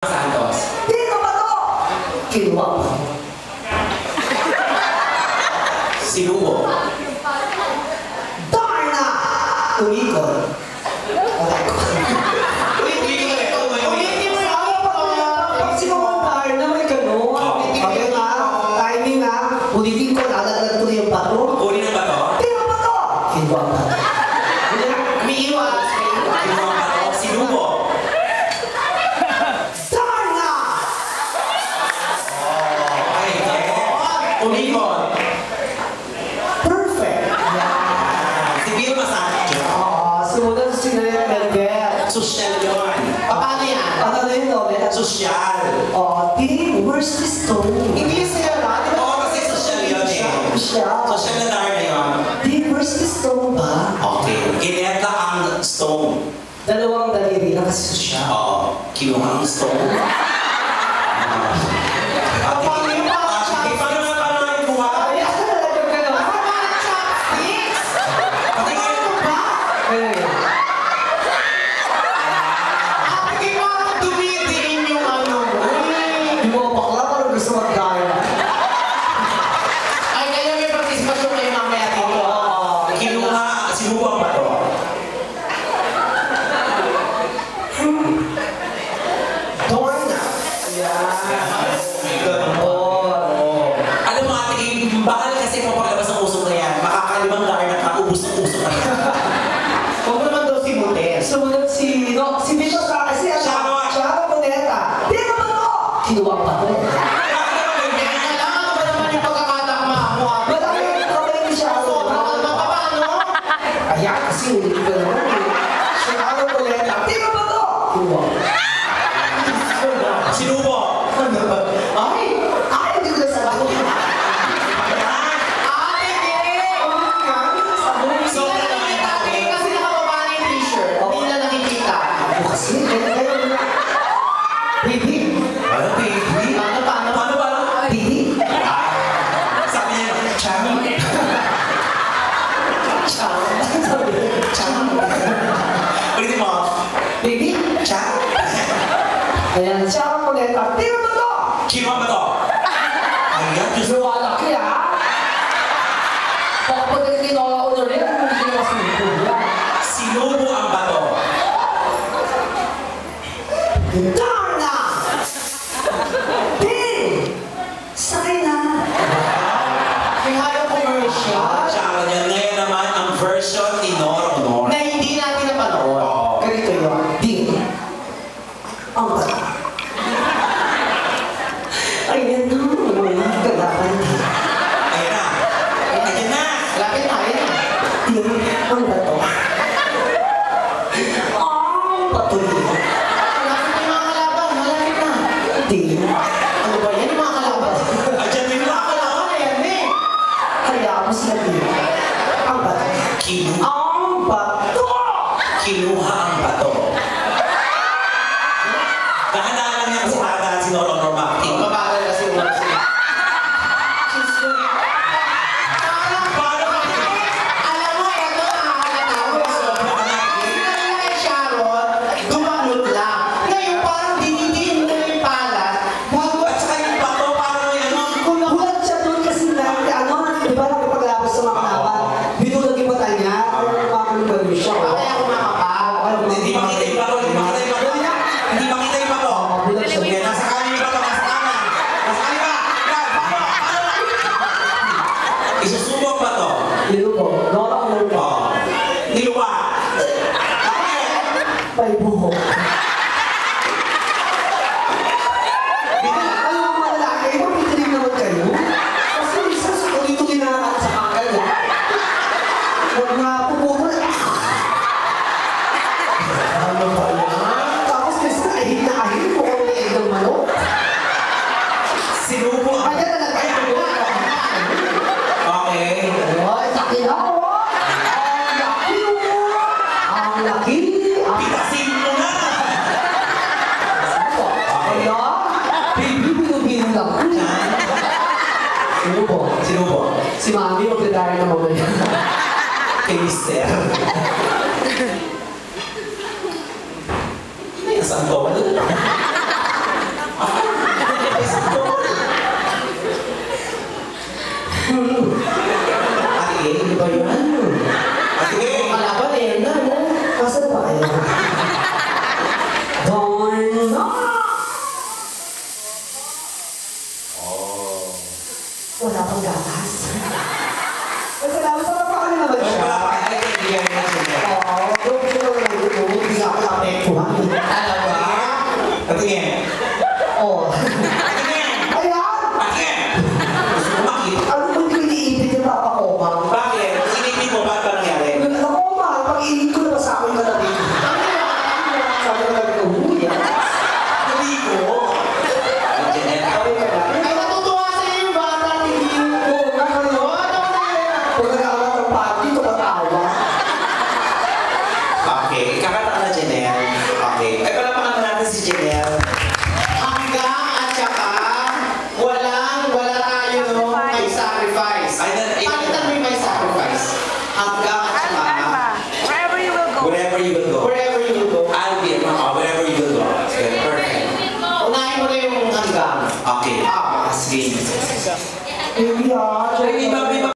Santos. Sino ba to? Kinuha pa. Sinubo. Darna! Umikot. Aray ko. Ulitin mo yung pag sinuha Darna, may gano'n. Okay nga, timing nga. Ulitin ko, lalaglag ko na yung bato. Uli ng bato? Sino ba to? Kinuha pa. Umiiwas. Kinuha ang bato. Sinubo. Umikot. Perfect! Si Bill Masakit. Oo, sumunod si Melvel. Social yun. Paano yan? Ano na yun, Nobel? Social. Oo, Tim, where's the stone? English na yun, Oo, kasi social yun eh. Social na Darna yun. Tim, where's the stone ba? Okay. Gineta ang stone. Dalawang daliri na kasi siya. Oo. Kinuha ang stone. Bakal kasi papakalabas ng usok na yan, makakalimang Darna ka, ubus ng usok na yan. Huwag mo naman daw si Montes. Sumunod si Bishop sa kasi Sharon Boneta. Dito ba to? Kinuha pa to. Kailangan ba naman yung pagkakatakma mo? Malaki yung kamay ni Sharon. Paano? Kaya kasi ulit ko naman eh. Sharon Boneta. Dito ba to? Kinuha. Sinubo. Ay, hindi ko na sabi. Baby? Ano, baby? Paano? Baby? Sabi niya, Chang. Chang. Ulitin mo. Baby? Chang. Ayan, Sharon Boneta. Tino ba to? Kinuha ba to? Ayan, Diyos. Luwalaki ah. Pagpag nagkinola ko na rin, hindi ko sinubo. Sinubo ang bato. Darna! Ding! Sakay na! Kaya commercial. Chang, yan ngayon naman ang version ni Nor. Na hindi natin napanood. Ganito yun. Ding! Ang bata. Ayan na. Wala. Galapan na. Ayan na. Ayan na. Lapit na. Ayan na. Ding! Ang bato. Ang bato nila. Ding! Ano ba yan? Mga kalaban. Ayan na yung mga kalaban. Ayan eh. Kaya ako sila ding. Ang bato. Ang bato! Kinuha ang bato. Dahan-dahan lang niya kasi nakadaan si Nor Martin. Mabagal kasi yung Paano ka? alam mo, ito nakakatawa. Sinabi kay Sharon, gumanot lang. Ngayon parang dinidiin mo yung palat. Bago At saka yung bato, parang may ano. Gulat siya doon kasi di ba nakipaglabas sa mga kalaban? Binulag yung mata niya, kaya nakakulubalo siya. Kaya kumakapa. Hindi makita yung bato. Hindi makita yung bato. Hindi makita yung bato. Yan, nasa kanan yung bato. Nasa kanan. Nasa kanan ba? Yan, bato. Isusubo ang bato. Nilubo. Nora ang nilubo. Oo. Niluwa. May buhok. Alam mo mga lalaki, mapitilig naman kayo. Kasi isa sa tuloy-tuloy na naman sa kakal. Huwag na puputol. Ano ba yan? Tapos kasi ahit na ahit mo kung may ng manok. Sinubo ang Kaya talaga ito. Okay. Ay, laki na ako. Ang laki mo. Ang laki. Pitasin mo na. Kaya, baby, binubino lang. Sino po? Sinubo. Si Mami, magdadari na mamaya. Kay Mister. Ano yung saan ko? Oh. Tingin! Ayan! Bakit? Gusto ko makita. Ano kung hindi ko iniipit yung Papa Komang? Bakit? Inipit mo ba ba nangyari? Ako, mahal, pag-iinit ko na ba sa akin katabi? Sabi ko katabi ko, huy, ah. Hindi ko. Janelle, Sabi ka na. Ay, natutuwa sa iyo yung bata, hindi ko. Oo, ano na yan? Pag nag-aawat ng party, tumatawa. Okay, kakanta ka na Janelle. Okay. Ay, palapakan na natin si Janelle. Hanggang at saka, wala tayo no, may sacrifice. Palitan mo yung may sacrifice. Hanggang at saka, Wherever you will go. Wherever you will go. wherever you go. I'll be at wherever you will go. Okay, perfect. Unahin mo na yung hanggang. Okay. Ah, sige. Ay, di ba,